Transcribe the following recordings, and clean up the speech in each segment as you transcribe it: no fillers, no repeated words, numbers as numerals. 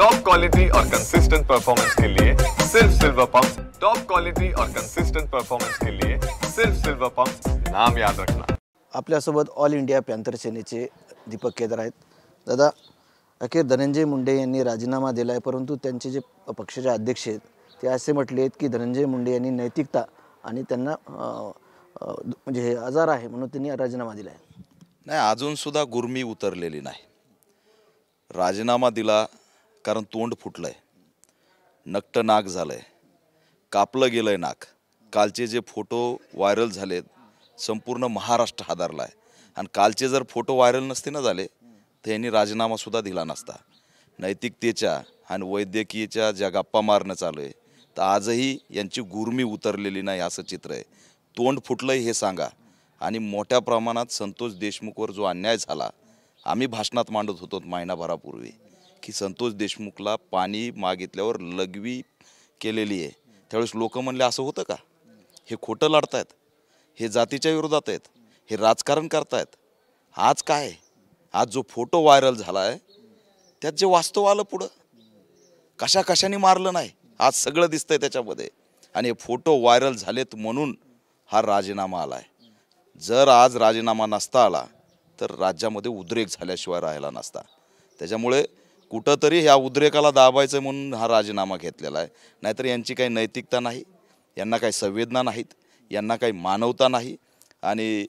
Top quality और consistent performance के लिए सिर्फ सिल्वर पंप्स। टॉप क्वालिटी और कंसिस्टेंट परफॉर्मेंस के लिए सिर्फ सिल्वर पंप्स, नाम याद रखना। आपल्यासोबत ऑल इंडिया पॅन्थर सेनेचे दीपक केदार आहेत। दादा, अखेर धनंजय मुंडे यांनी राजीनामा दिला आहे, परंतु त्यांचे जे पक्षाचे अध्यक्ष आहेत ते असे म्हटले आहेत की धनंजय मुंडे यांनी नैतिकता आणि त्यांना म्हणजे हे आजार आहे म्हणून त्यांनी राजीनामा दिला आहे। नाही, अजून सुद्धा गुरमी उतरलेली नाही। राजीनामा दिला कारण तोंड फुटलंय, नक्ट नाक झालंय, कापलं गेलंय नाक। कालचे जे फोटो व्हायरल झालेत संपूर्ण महाराष्ट्र हादरलाय, आणि कालचे जर फोटो व्हायरल नसते ना झाले तर यांनी राजीनामा सुद्धा दिला नसता। नैतिकतेच्या आणि वैद्यकीयच्या ज्या गप्पा मारणं चालू आहे तर आजही यांची गुरमी उतरलेली नाही असं चित्र आहे। तोंड फुटलंय हे सांगा। आणि मोठ्या प्रमाणात संतोष देशमुखवर जो अन्याय झाला, आम्ही भाषणात मांडत होतो महिनाभरापूर्वी की संतोष देशमुखला पाणी मागितल्यावर लघवी केलेली आहे, त्यावेळेस लोक म्हणले असं होतं का? हे खोटं लढतायत, हे जातीच्या विरोधात आहेत, हे राजकारण करतायत। आज काय, आज जो फोटो व्हायरल झाला आहे त्यात जे वास्तव आलं पुढं, कशाने मारलं नाही आज सगळं दिसतंय त्याच्यामध्ये। आणि हे फोटो व्हायरल झालेत म्हणून हा राजीनामा आलाय। जर आज राजीनामा नसता आला तर राज्यामध्ये उद्रेक झाल्याशिवाय राहिला नसता। त्याच्यामुळे कुठंतरी ह्या उद्रेकाला दाबायचं म्हणून हा राजीनामा घेतलेला आहे। नाहीतर यांची काही नैतिकता नाही, यांना काही संवेदना नाहीत, यांना काही मानवता नाही। आणि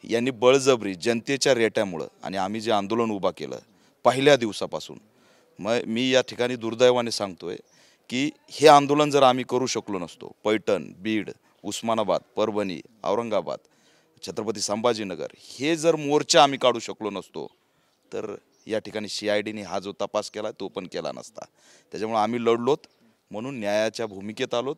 यांनी बळजबरी जनतेच्या रेट्यामुळं, आणि आम्ही जे आंदोलन उभा केलं पहिल्या दिवसापासून, मी या ठिकाणी दुर्दैवाने सांगतोय की हे आंदोलन जर आम्ही करू शकलो नसतो, पैठण, बीड, उस्मानाबाद, परभणी, औरंगाबाद, छत्रपती संभाजीनगर हे जर मोर्चा आम्ही काढू शकलो नसतो तर या ठिकाणी CIDने हा जो तपास केला तो पण केला नसता। त्याच्यामुळे आम्ही लढलोत, म्हणून न्यायाच्या भूमिकेत आलोत।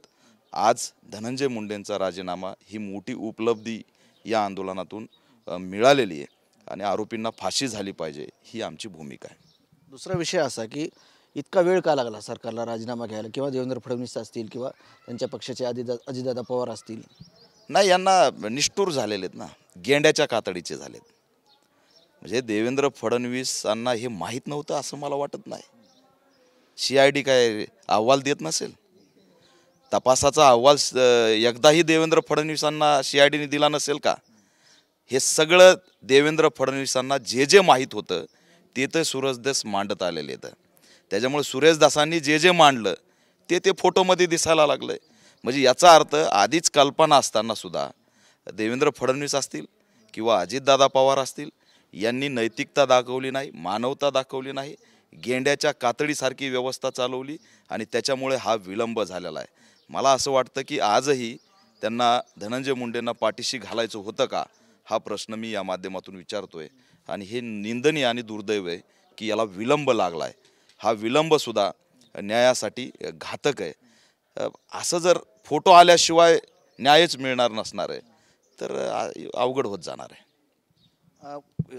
आज धनंजय मुंडेंचा राजीनामा ही मोठी उपलब्धी या आंदोलनातून मिळालेली आहे, आणि आरोपींना फाशी झाली पाहिजे ही आमची भूमिका आहे। दुसरा विषय असा की इतका वेळ का लागला सरकारला राजीनामा घ्यायला, किंवा देवेंद्र फडणवीस असतील किंवा त्यांच्या पक्षाचे अजितदादा पवार असतील? नाही, यांना निष्ठूर झालेले आहेत ना, गेंड्याच्या कातडीचे झालेत। म्हणजे देवेंद्र फडणवीसांना हे माहीत नव्हतं असं मला वाटत नाही। CID काय अहवाल देत नसेल? तपासाचा अहवाल एकदाही देवेंद्र फडणवीसांना CIDने दिला नसेल का? हे सगळं देवेंद्र फडणवीसांना जे माहीत होतं ते तर सुरेशदास मांडत आलेले आहेत। त्याच्यामुळे सुरेशदासांनी जे मांडलं ते फोटोमध्ये दिसायला लागलं आहे। म्हणजे याचा अर्थ आधीच कल्पना असताना सुद्धा देवेंद्र फडणवीस असतील किंवा अजितदादा पवार असतील यांनी नैतिकता दाखवली नाही, मानवता दाखवली नाही, गेंड्याच्या कातडीसारखी व्यवस्था चालवली, आणि त्याच्यामुळे हा विलंब झालेला आहे। मला असं वाटतं की आजही त्यांना धनंजय मुंडेंना पाठीशी घालायचं होतं का, हा प्रश्न मी या माध्यमातून विचारतोय। आणि हे निंदनीय आणि दुर्दैव आहे की याला विलंब लागला आहे। हा विलंबसुद्धा न्यायासाठी घातक आहे। असं जर फोटो आल्याशिवाय न्यायच मिळणार नसणार आहे तर अवघड होत जाणार आहे।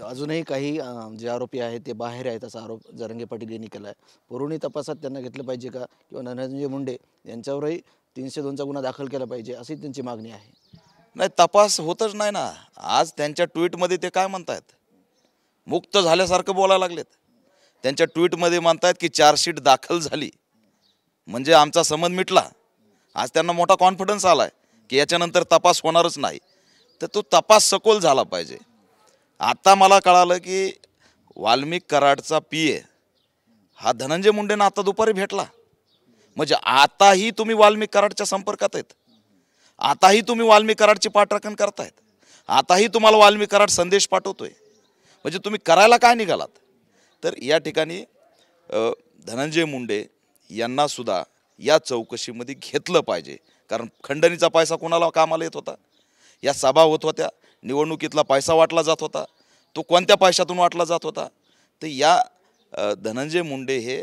अजूनही काही जे आरोपी आहेत ते बाहेर आहेत असा आरोप जरांगे पाटील यांनी केला आहे। पुरवणी तपासात त्यांना घेतलं पाहिजे का, किंवा धनंजय मुंडे यांच्यावरही 302चा गुन्हा दाखल केला पाहिजे अशी त्यांची मागणी आहे? नाही, तपास होतच नाही ना। आज त्यांच्या ट्विटमध्ये ते काय म्हणतात, मुक्त झाल्यासारखं बोलायला लागलेत। त्यांच्या ट्विटमध्ये म्हणतात की चार्जशीट दाखल झाली म्हणजे आमचा संबंध मिटला। आज त्यांना मोठा कॉन्फिडन्स आलाय की याच्यानंतर तपास होणारच नाही, तर तो तपास सखोल झाला पाहिजे। आता मला कळालं की वाल्मिक कराडचा PA हा धनंजय मुंडेंना आता दुपारी भेटला। म्हणजे आताही तुम्ही वाल्मिक कराडच्या संपर्कात आहेत, आताही तुम्ही वाल्मिक कराडची पाठराखण करतायत, आताही तुम्हाला वाल्मिक कराड संदेश पाठवतोय। म्हणजे तुम्ही करायला काय निघालात? तर या ठिकाणी धनंजय मुंडे यांना सुद्धा या चौकशीमध्ये घेतलं पाहिजे, कारण खंडणीचा पैसा कोणाला कामाला येत होता? या सभा होत होत्या, निवडणुकीतला पैसा वाटला जात होता, तो कोणत्या पैशातून वाटला जात होता? तर या धनंजय मुंडे हे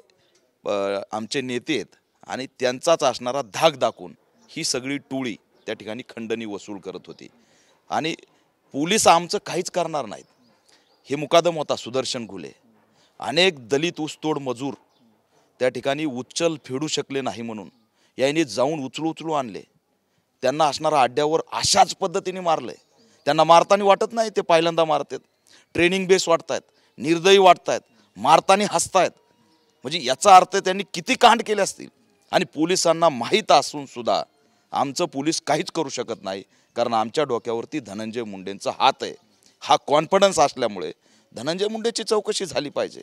आमचे नेते आहेत, आणि त्यांचाच असणारा धाक दाखवून ही सगळी टोळी त्या ठिकाणी खंडणी वसूल करत होती। आणि पोलीस आमचं काहीच करणार नाहीत। हे मुकादम होता सुदर्शन घुले, अनेक दलित ऊसतोड मजूर त्या ठिकाणी उचल फेडू शकले नाही म्हणून यांनी जाऊन उचलू आणले। त्यांना असणारा अड्ड्यावर अशाच पद्धतीने मारले। त्यांना मारताना वाटत नाही ते पहिल्यांदा मारतात, ट्रेनिंग बेस वाटतायत, निर्दयी वाटतायत, मारताना हसतायत। म्हणजे याचा अर्थ त्यांनी किती कांड केले असतील आणि पोलिसांना माहीत असून सुद्धा आमचं पोलीस काहीच करू शकत नाही, कारण आमच्या डोक्यावरती धनंजय मुंडेंचा हात आहे. हा कॉन्फिडन्स असल्यामुळे धनंजय मुंडेची चौकशी झाली पाहिजे.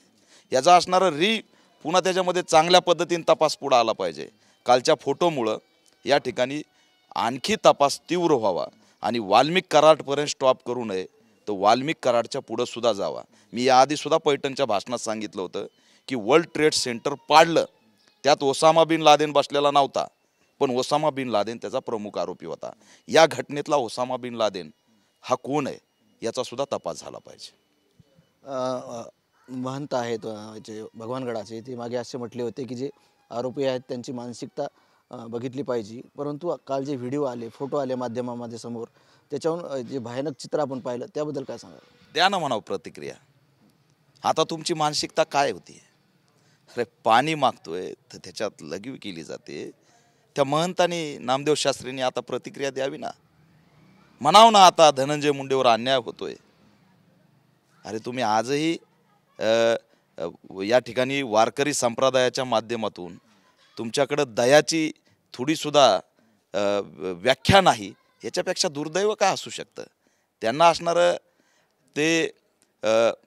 याचा असणारं पुन्हा त्याच्यामध्ये चांगल्या पद्धतीने तपास पुढे आला पाहिजे. कालच्या फोटोमुळं या ठिकाणी आणखी तपास तीव्र व्हावा आणि वाल्मिक कराडपर्यंत स्टॉप करू नये, तर वाल्मिक कराडच्या पुढं सुद्धा जावा. मी याआधी सुद्धा पैठणच्या भाषणात सांगितलं होतं की वर्ल्ड ट्रेड सेंटर पाडलं, त्यात ओसामा बिन लादेन बसलेला नव्हता, पण ओसामा बिन लादेन त्याचा प्रमुख आरोपी होता. या घटनेतला ओसामा बिन लादेन हा कोण आहे याचा सुद्धा तपास झाला पाहिजे. महंत आहेत जे भगवानगडाचे, ते मागे असे म्हटले होते की जे आरोपी आहेत त्यांची मानसिकता बघितली पाहिजे, परंतु काल जे व्हिडिओ आले, फोटो आले माध्यमामध्ये समोर, त्याच्याहून जे भयानक चित्र आपण पाहिलं त्याबद्दल काय सांगाल? द्या ना म्हणावं प्रतिक्रिया. आता तुमची मानसिकता काय होती? अरे पाणी मागतोय तर त्याच्यात लघवी केली जाते. त्या महंतांनी नामदेव शास्त्रींनी आता प्रतिक्रिया द्यावी ना, म्हणाव ना आता धनंजय मुंडेवर अन्याय होतोय. अरे तुम्ही आजही या ठिकाणी वारकरी संप्रदायाच्या माध्यमातून तुमच्याकडं दयाची थोडीसुद्धा व्याख्या नाही, याच्यापेक्षा दुर्दैव काय असू शकतं? त्यांना असणारं ते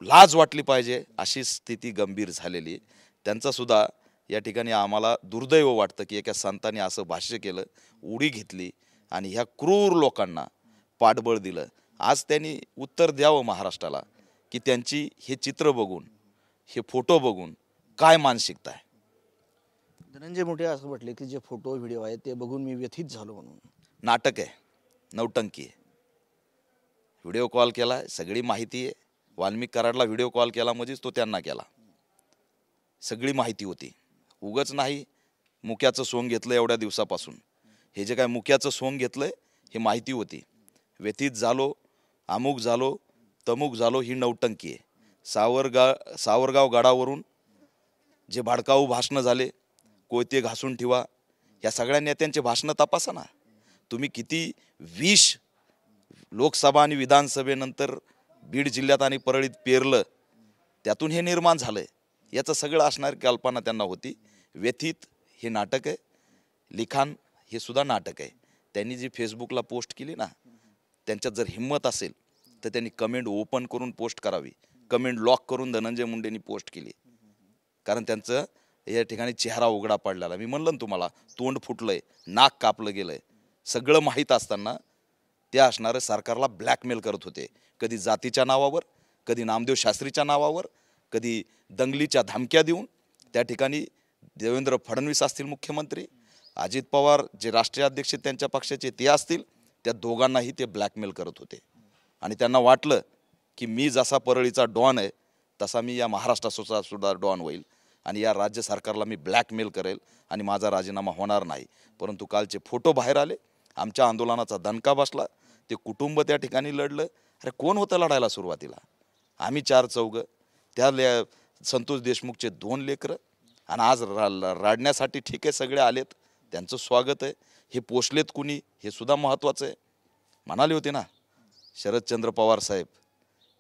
लाज वाटली पाहिजे अशी स्थिती गंभीर झालेली. त्यांचासुद्धा या ठिकाणी आम्हाला दुर्दैव वाटतं की एका संतांनी असं भाष्य केलं, उडी घेतली आणि ह्या क्रूर लोकांना पाठबळ दिलं. आज त्यांनी उत्तर द्यावं महाराष्ट्राला की त्यांची हे चित्र बघून, हे फोटो बघून काय मानसिकता आहे. धनंजय मुंडे असं म्हटले की जे फोटो व्हिडिओ आहेत ते बघून मी व्यथित झालो म्हणून. नाटक आहे, नौटंकी आहे. व्हिडिओ कॉल केला, सगळी माहिती आहे. वाल्मिक कराडला व्हिडिओ कॉल केला म्हणजेच तो त्यांना केला, सगळी माहिती होती. उगच नाही मुक्याचं सोंग घेतलं एवढ्या दिवसापासून. हे जे काय मुक्याचं सोंग घेतलंय हे माहिती होती. व्यथित झालो, अमुक झालो, तमुक झालो, ही नौटंकी आहे. सावरगाव गडावरून जे भाडकाऊ भाषणं झाले, कोयते घासून ठेवा, या सगळ्या नेत्यांचे भाषणं तपासा ना. तुम्ही किती विष लोकसभा आणि विधानसभेनंतर बीड जिल्ह्यात आणि परळीत पेरलं, त्यातून हे निर्माण झालंय. याचं सगळं असणारी कल्पना त्यांना होती. व्यथित हे नाटक आहे, लिखाण हे सुद्धा नाटक आहे. त्यांनी जी फेसबुकला पोस्ट केली ना, त्यांच्यात जर हिंमत असेल तर त्यांनी कमेंट ओपन करून पोस्ट करावी. कमेंट लॉक करून धनंजय मुंडेंनी पोस्ट केली, कारण त्यांचं या ठिकाणी चेहरा उघडा पडलेला. मी म्हणलं ना तुम्हाला, तोंड फुटलंय, नाक कापलं गेलंय, सगळं माहीत असताना ते असणारे सरकारला ब्लॅकमेल करत होते. कधी जातीच्या नावावर, कधी नामदेव शास्त्रीच्या नावावर, कधी दंगलीच्या धमक्या देऊन. त्या ठिकाणी देवेंद्र फडणवीस असतील मुख्यमंत्री, अजित पवार जे राष्ट्रीय अध्यक्ष त्यांच्या पक्षाचे ते असतील, त्या दोघांनाही ते ब्लॅकमेल करत होते. आणि त्यांना वाटलं की मी जसा परळीचा डॉन आहे तसा मी या महाराष्ट्राचा सुद्धा डॉन होईल आणि या राज्य सरकारला मी ब्लॅकमेल करेल आणि माझा राजीनामा होणार नाही. परंतु कालचे फोटो बाहेर आले, आमच्या आंदोलनाचा दणका बसला. ते कुटुंब त्या ठिकाणी लढलं. अरे कोण होतं लढायला सुरुवातीला? आम्ही 4 चौघं, त्या संतोष देशमुखचे 2 लेकरं. आणि आज राडण्यासाठी ठीक आहे सगळे आलेत, त्यांचं स्वागत आहे. हे पोचलेत कुणी हे सुद्धा महत्त्वाचं आहे. म्हणाले होते ना शरदचंद्र पवार साहेब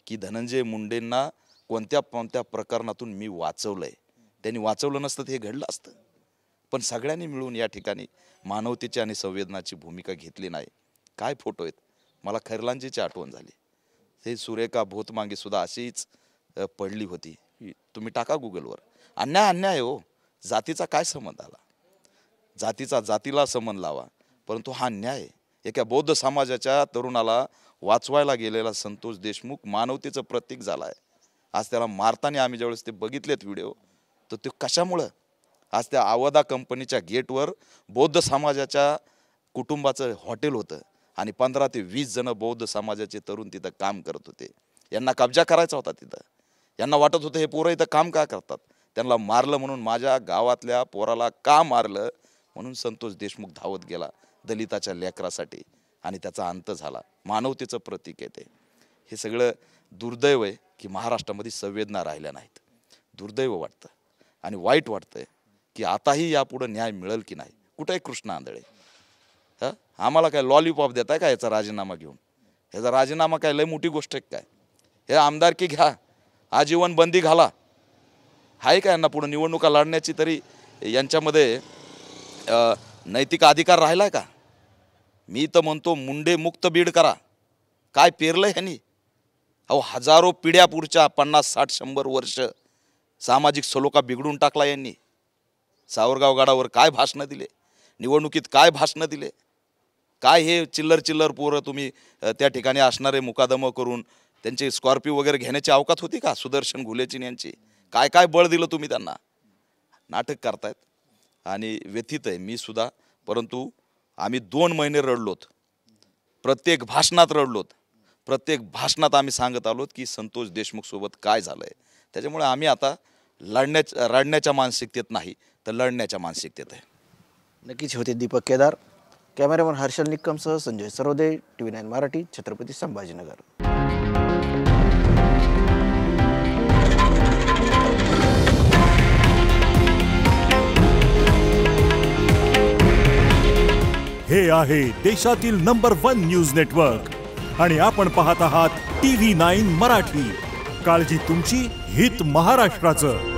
की धनंजय मुंडेंना कोणत्या कोणत्या प्रकरणातून मी वाचवलंय. त्यांनी वाचवलं नसतं हे घडलं असतं. पण सगळ्यांनी मिळून या ठिकाणी मानवतेची आणि संवेदनाची भूमिका घेतली नाही. काय फोटो आहेत. मला खैरलांजीची आठवण झाली. ते सुरेखा भोतमांगे सुद्धा अशीच पडली होती. तुम्ही टाका गुगलवर. अन्याय हो. जातीचा काय संबंध आला? जातीला संबंध लावा, परंतु हा अन्याय. एका बौद्ध समाजाच्या तरुणाला वाचवायला गेलेला संतोष देशमुख मानवतेचं प्रतीक झाला आहे. आज त्याला मारताना आम्ही ज्यावेळेस ते बघितलेत व्हिडिओ, तर ते कशामुळं? आज त्या आवदा कंपनीच्या गेटवर बौद्ध समाजाच्या कुटुंबाचं हॉटेल होतं आणि 15 ते 20 जण बौद्ध समाजाचे तरुण तिथं काम करत होते. यांना कब्जा करायचा होता तिथं. यांना वाटत होतं हे पोरं इथं काम का करतात, त्यांना मारलं म्हणून, माझ्या गावातल्या पोराला का मारलं म्हणून संतोष देशमुख धावत गेला दलिताच्या लेकरासाठी आणि त्याचा अंत झाला. मानवतेचं प्रतीक आहे ते. हे सगळं दुर्दैव आहे की महाराष्ट्रामध्ये संवेदना राहिल्या नाहीत. दुर्दैव वाटतं आणि वाईट वाटतंय की आताही यापुढं न्याय मिळेल की नाही. कुठे आहे कृष्ण आंधळे? आम्हाला काय लॉलीपॉप देताय का याचा राजीनामा घेऊन? याचा राजीनामा काय लय मोठी गोष्ट आहे काय? हे आमदारकी घ्या, आजीवन बंदी घाला, आहे का यांना पुढे निवडणुका लढण्याची तरी यांच्यामध्ये नैतिक अधिकार राहिलाय का? मी तर म्हणतो मुंडे मुक्त बीड करा. काय पेरलं ह्यांनी? अहो हजारो पिढ्या पुढच्या 50-60-100 वर्ष सामाजिक सलोखा बिघडून टाकला यांनी. सावरगाव गडावर काय भाषणं दिले, निवडणुकीत काय भाषणं दिले, काय हे चिल्लर पोरं तुम्ही त्या ठिकाणी असणारे मुकादमं करून त्यांची स्कॉर्पिओ वगैरे घेण्याची अवकात होती का? सुदर्शन घुलेची यांची काय काय बळ दिलं तुम्ही त्यांना? नाटक करतायत आणि व्यथित आहे मी सुद्धा. परंतु आम्ही 2 महिने रडलोत, प्रत्येक भाषणात रडलोत, प्रत्येक भाषणात आम्ही सांगत आलोत की संतोष देशमुख सोबत काय झालंय. त्याच्यामुळे आम्ही आता रडण्याच्या मानसिकतेत नाही तर लढण्याच्या मानसिकतेत आहे. नक्कीच होते दीपक केदार. कॅमेरामन हर्षल निक्कमसह संजय सरोदे, TV9 मराठी, छत्रपती संभाजीनगर. हे आहे देशातील नंबर 1 न्यूज नेटवर्क आणि आपण पाहत आहात TV9 मराठी. काळजी तुमची, हित महाराष्ट्राचं.